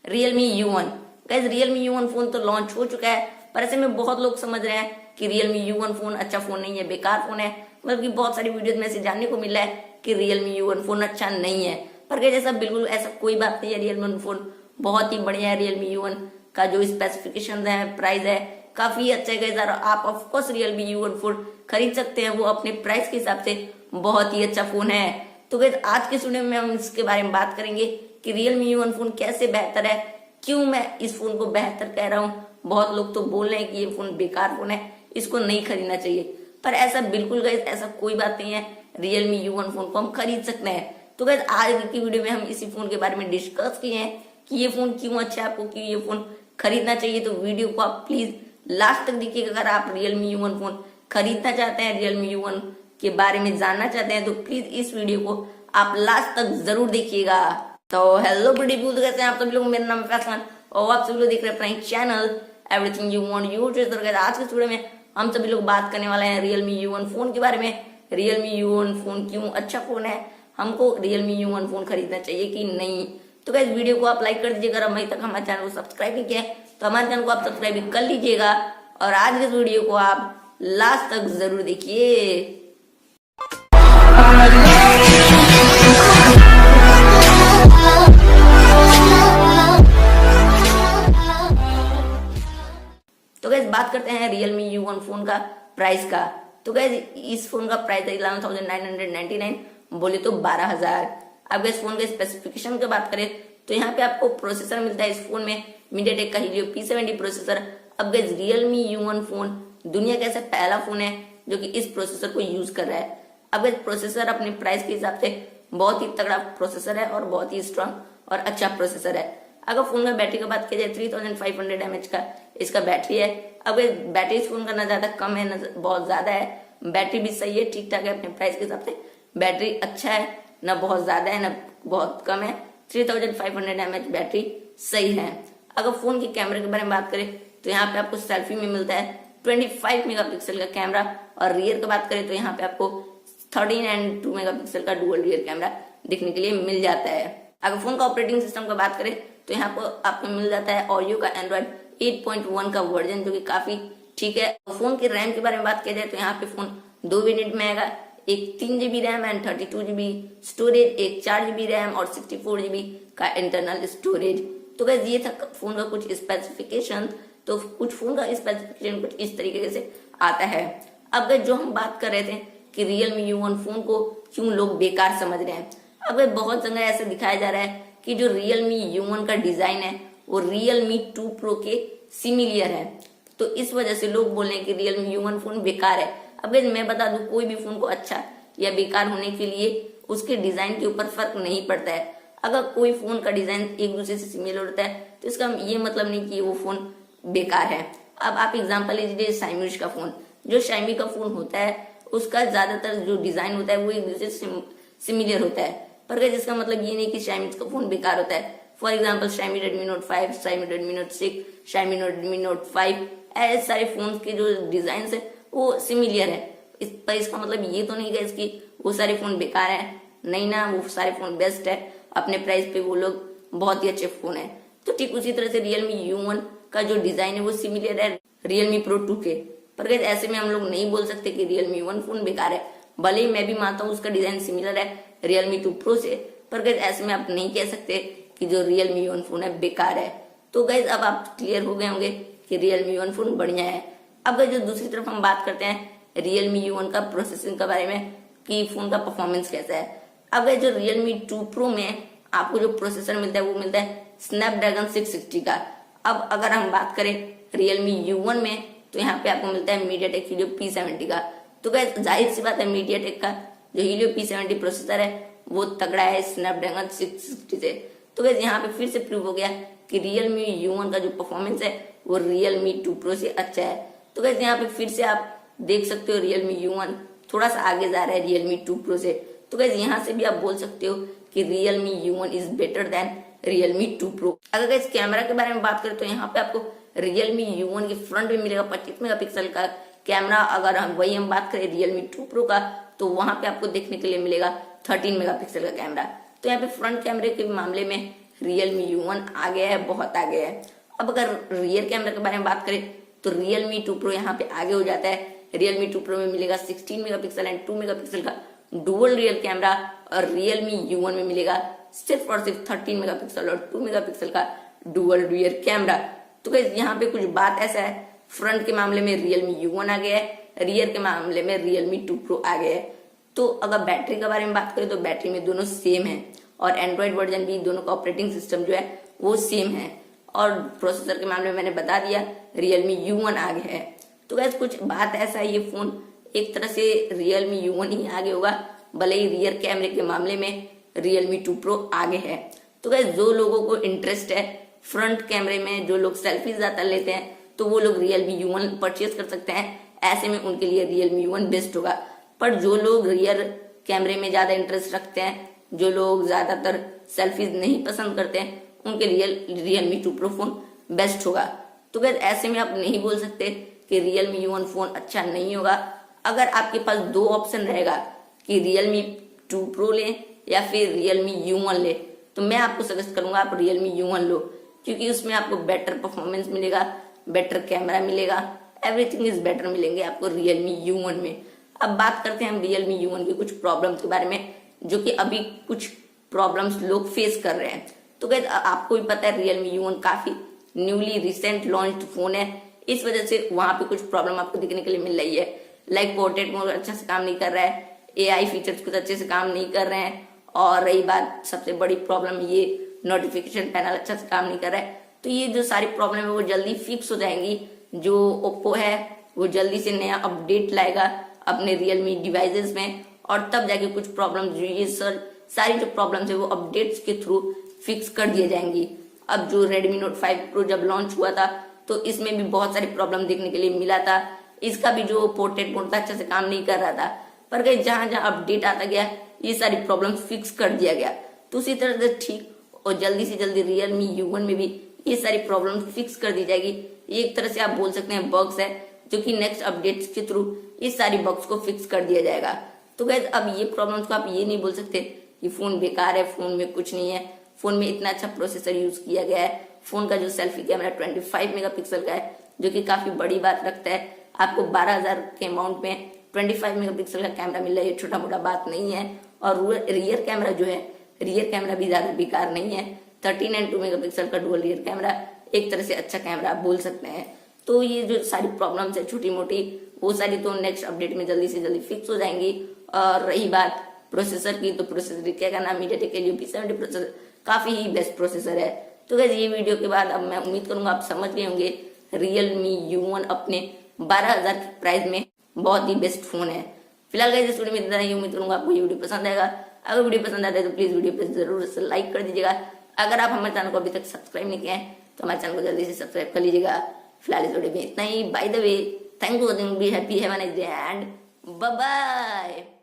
Realme U1। Guys Realme U1 phone तो launch हो चुका है, पर ऐसे में बहुत लोग समझ रहे हैं कि Realme U1 फोन अच्छा फोन नहीं है, बेकार फोन है। मतलब कि बहुत सारी वीडियोस में से जानने को मिल रहा है कि Realme U1 फोन अच्छा नहीं है, पर गाइस ऐसा बिल्कुल ऐसा कोई बात नहीं है। Realme फोन बहुत ही बढ़िया है। Realme U1 का जो स्पेसिफिकेशन है, प्राइस है, काफी अच्छा है गाइस। आप ऑफकोर्स Realme U1 फोन खरीद सकते हैं, वो अपने प्राइस के हिसाब से बहुत ही अच्छा फोन है। तो गाइस आज के वीडियो में हम इसके बारे में बात करेंगे कि Realme U1 फोन कैसे बेहतर है, क्यों मैं इस फोन को बेहतर कह रहा हूँ। बहुत लोग तो बोल रहे हैं कि ये फोन बेकार फोन है, इसको नहीं खरीदना चाहिए, पर ऐसा बिल्कुल गाइस ऐसा कोई बात नहीं है। Realme U1 फोन को हम खरीद सकते हैं। तो गाइस आज की वीडियो में हम इसी फोन के बारे में डिस्कस किए हैं कि ये फोन क्यों अच्छा है, आपको क्यों ये फोन खरीदना चाहिए। तो वीडियो को आप प्लीज लास्ट तक देखिएगा। अगर आप Realme U1 फोन खरीदना चाहते हैं, Realme U1 के बारे में जानना चाहते हैं, तो प्लीज इस वीडियो को आप लास्ट तक जरूर देखिएगा। तो हेलो ब्यूटीफुल, कैसे हैं आप सभी लोग। मेरा नाम है फैज और आप सभी लोग देख रहे हैं अपना channel everything you want you to. आज के वीडियो में हम सभी लोग बात करने वाले हैं Realme U1 फोन के बारे में। Realme U1 फोन क्यों अच्छा फोन है, हमको Realme U1 फोन खरीदना चाहिए कि नहीं। तो गाइस वीडियो को आप लाइक कर दीजिएगा। अभी तक हमारे चैनल को सब्सक्राइब नहीं किया है तो हमारे चैनल को आप सब्सक्राइब कर लीजिएगा, और आज के वीडियो को आप लास्ट तक जरूर देखिए। तो गाइस बात करते हैं Realme U1 फोन का प्राइस का। तो गाइस इस फोन का प्राइस है 11,999, बोले तो 12,000। अब इस फोन के स्पेसिफिकेशन की बात करें तो यहाँ पे आपको प्रोसेसर मिलता है इस फोन में MediaTek का Helio P70 प्रोसेसर। अब गाइस Realme U1 फोन दुनिया का ऐसा पहला फोन है जो कि इस प्रोसेसर को यूज कर रहा है। अब गाइस प्रोसेसर अपने प्राइस के हिसाब से बहुत ही तगड़ा प्रोसेसर है और बहुत ही स्ट्रांग और अच्छा प्रोसेसर है। अगर फोन का बैटरी की बात की जाए 3500 mAh का इसका बैटरी है। अब बैटरी इस फोन का ना ज्यादा कम है ना बहुत ज्यादा है, बैटरी भी सही है, ठीक ठाक है अपने प्राइस के हिसाब से। बैटरी अच्छा है, ना बहुत ज्यादा है ना बहुत कम है। 3500 mAh बैटरी सही है। अगर फोन के कैमरे के बारे में बात करें तो यहाँ पे आपको सेल्फी में मिलता है 25 मेगापिक्सल का कैमरा, और रियर की बात करें तो यहाँ पे आपको 13 एंड 2 मेगापिक्सल का डुअल रियर कैमरा दिखने के लिए मिल जाता है। अगर फोन का ऑपरेटिंग सिस्टम की बात करें तो यहाँ पर आपको मिल जाता है Oreo का Android 8.1 का वर्जन, जो कि काफी ठीक है। फोन के रैम के बारे में बात किया जाए तो यहाँ पे फोन 2 वेरिएंट में आएगा, एक 3GB RAM and 32GB storage, एक 4GB रैम और 64GB का इंटरनल स्टोरेज। तो गाइस ये था फोन का कुछ स्पेसिफिकेशन। तो कुछ फोन का स्पेसिफिकेशन कुछ इस तरीके से आता है। अब गाइस जो हम बात कर रहे थे कि Realme U1 फोन को क्यों लोग बेकार समझ रहे हैं। अब गाइस बहुत जगह ऐसा दिखाया जा रहा है कि जो Realme U1 का डिजाइन है वो Realme 2 Pro के सिमिलियर है, तो इस वजह से लोग बोल रहे हैं कि Realme U1 फोन बेकार है। अब गाइस मैं बता दूं, कोई भी फोन को अच्छा या बेकार होने के लिए उसके डिजाइन के ऊपर फर्क नहीं पड़ता है। अगर कोई फोन का डिजाइन एक दूसरे से सिमिलर होता है तो इसका ये मतलब नहीं कि वो फोन बेकार है। अब आप एग्जांपल लीजिए Xiaomi का फोन। जो Xiaomi का फोन होता है उसका ज्यादातर जो डिजाइन होता है वो एक दूसरे से सिमिलर होता है, पर गाइस इसका मतलब ये नहीं कि Xiaomi का फोन बेकार होता है। For example Xiaomi Redmi Note 5, Xiaomi Redmi Note 6, Xiaomi Redmi Note 5, ऐसे सारे फोन के जो डिजाइन है वो सिमिलर है। इस पर इसका मतलब ये तो नहीं गाइस कि वो सारे फोन बेकार है, नहीं ना, वो सारे फोन बेस्ट है अपने प्राइस पे, वो लोग बहुत ही अच्छे फोन है। तो ठीक उसी तरह से Realme U1 का जो डिजाइन है वो सिमिलर है Realme Pro 2 के। पर गाइस ऐसे में हम लोग नहीं बोल सकते कि Realme U1 फोन बेकार है, भले ही मैं भी मानता हूँ उसका डिजाइन सिमिलर है Realme 2 Pro से, पर गाइस ऐसे में आप नहीं कह सकते कि जो Realme U1 फोन है बेकार है। तो गाइस अब आप क्लियर हो गए होंगे कि Realme U1 फोन बढ़िया है। अब गाइस जो दूसरी तरफ हम बात करते हैं Realme U1 का प्रोसेसिंग के बारे में कि फोन का परफॉर्मेंस कैसा है। अब गाइस जो Realme 2 Pro में आपको जो प्रोसेसर मिलता है वो मिलता है Snapdragon 660 का। अब अगर हम बात करें Realme U1 में तो यहाँ पे आपको मिलता है MediaTek Helio P70 का। तो गाइस जाहिर सी बात है MediaTek का जो Helio P70 प्रोसेसर है वो तगड़ा है Snapdragon 660 से। तो गाइस यहाँ पे फिर से प्रूव हो गया कि Realme U1 का जो परफॉर्मेंस है वो Realme 2 Pro से अच्छा है। तो गाइस यहाँ पे फिर से आप देख सकते हो Realme U1 थोड़ा सा आगे जा रहा है Realme 2 Pro से। तो गाइस यहाँ से भी आप बोल सकते हो कि Realme U1 is better than Realme 2 Pro। अगर गाइस कैमरा के बारे में बात करें तो यहाँ पे आपको Realme U1 के फ्रंट में मिलेगा 25 मेगापिक्सल का कैमरा। अगर हम बात करें Realme 2 Pro का तो वहां पे आपको देखने के लिए मिलेगा 13 मेगापिक्सल का कैमरा। तो यहाँ पे फ्रंट कैमरे के मामले में Realme U1 आ गया है, बहुत आ गया है। अब अगर रियर कैमरा के बारे में बात करें तो Realme 2 Pro यहाँ पे आगे हो जाता है। Realme 2 Pro में मिलेगा 16 मेगापिक्सल एंड 2 मेगापिक्सल का डुअल रियर कैमरा, और Realme U1 में मिलेगा सिर्फ और सिर्फ 13 मेगापिक्सल और 2 मेगापिक्सल का डुअल रियर कैमरा। तो गाइस यहाँ पे कुछ बात ऐसा है, फ्रंट के मामले में Realme U1 आ गया है, रियर के मामले में Realme 2 Pro आ गया है। तो अगर बैटरी के बारे में बात करें तो बैटरी में दोनों सेम है, और एंड्रॉइड वर्जन भी दोनों का ऑपरेटिंग सिस्टम जो है वो सेम है। और प्रोसेसर के मामले में मैंने बता दिया Realme U1 आ गया है। तो गाइस कुछ बात ऐसा है, ये फोन एक तरह से Realme U1 ही आगे होगा, भले ही रियर कैमरे के मामले में Realme 2 Pro आगे है। तो गाइस जो लोगों को इंटरेस्ट है फ्रंट कैमरे में, जो लोग सेल्फी ज्यादा लेते हैं, तो वो लोग Realme U1 परचेज कर सकते हैं। ऐसे में उनके लिए Realme U1 बेस्ट होगा। पर जो लोग रियर कैमरे में ज्यादा इंटरेस्ट रखते हैं, जो लोग ज्यादातर सेल्फीज नहीं पसंद करते हैं, उनके लिए Realme 2 Pro फोन बेस्ट होगा। तो गाइस ऐसे में आप नहीं बोल सकते कि Realme U1 फोन अच्छा नहीं होगा। अगर आपके पास दो ऑप्शन रहेगा कि Realme 2 Pro लें या फिर Realme U1 ले, तो मैं आपको सजेस्ट करूंगा आप Realme U1 लो, क्योंकि उसमें आपको बेटर परफॉर्मेंस मिलेगा, बेटर कैमरा मिलेगा, एवरीथिंग इज बेटर मिलेंगे आपको Realme U1 में। अब बात करते हैं हम Realme U1 की कुछ प्रॉब्लम्स के बारे में, जो कि अभी कुछ प्रॉब्लम्स लोग फेस कर रहे हैं। तो गाइस आपको भी पता है Realme U1 काफी न्यूली रिसेंट लॉन्च्ड फोन है, इस वजह से वहां पे कुछ प्रॉब्लम आपको दिखने के लिए मिल रही है। लाइक पोर्ट्रेट मोड अच्छा से काम नहीं कर रहा है, AI फीचर्स कुछ अच्छे से काम नहीं कर रहे हैं, और रही बात सबसे बड़ी प्रॉब्लम ये नोटिफिकेशन पैनल अच्छा से काम नहीं कर रहा है। तो ये जो सारी प्रॉब्लम है वो जल्दी फिक्स हो जाएंगी। जो ओप्पो है वो जल्दी से नया अपडेट लाएगा अपने Realme डिवाइसेस में, और तब जाके कुछ प्रॉब्लम ये सारी जो प्रॉब्लम्स है वो अपडेट्स के थ्रू फिक्स कर दिए जाएंगी। अब जो Redmi Note 5 Pro जब लॉन्च हुआ था तो इसमें भी बहुत सारी प्रॉब्लम देखने के लिए मिला था। इसका भी जो पोर्ट्रेट मोड था अच्छे से काम नहीं कर रहा था, पर कहीं जहां जहां अपडेट आता गया ये सारी प्रॉब्लम फिक्स कर दिया गया। तो उसी तरह से ठीक और जल्दी से जल्दी Realme U1 में भी ये सारी प्रॉब्लम फिक्स कर दी जाएगी। एक तरह से आप बोल सकते हैं बग्स है, जो कि नेक्स्ट अपडेट्स के थ्रू इस सारी बग्स को फिक्स कर दिया जाएगा। तो गाइस अब ये प्रॉब्लम्स को आप ये नहीं बोल सकते कि फोन बेकार है, फोन में कुछ नहीं है, फोन में इतना अच्छा प्रोसेसर यूज किया गया है। फोन का जो सेल्फी कैमरा 25 मेगापिक्सल का है, जो कि काफी बड़ी बात रखता है। आपको 12,000 के अमाउंट में 25 मेगापिक्सल का कैमरा मिल रहा है, ये छोटा मोटा बात नहीं है। और रियर कैमरा जो है, रियर कैमरा भी ज्यादा बेकार नहीं है। 13 एंड 2 मेगापिक्सल का डुअल रियर कैमरा एक तरह से अच्छा कैमरा आप बोल सकते हैं। तो ये जो सारी प्रॉब्लम्स है छोटी मोटी, वो सारी तो नेक्स्ट अपडेट में जल्दी से जल्दी फिक्स हो जाएंगी। और रही बात प्रोसेसर की, तो प्रोसेसर क्या कहना, MediaTek Helio P70 प्रोसेसर काफी ही बेस्ट प्रोसेसर है। तो गाइस ये वीडियो के बाद अब मैं उम्मीद करूंगा आप समझ गए होंगे Realme U1 अपने 12,000 के प्राइस में बहुत ही बेस्ट फोन है। फिलहाल गाइस इस वीडियो में इतना ही, उम्मीद करूंगा आपको ये वीडियो पसंद आएगा। अगर वीडियो पसंद आता है तो प्लीज वीडियो पे जरूर से लाइक कर दीजिएगा। अगर आप हमारे चैनल को अभी तक सब्सक्राइब नहीं किया है तो हमारे चैनल को जल्दी से सब्सक्राइब कर लीजिएगा। फिलहाल इस वीडियो में इतना ही। By the way, thank you for watching, be happy, have a nice day and bye bye.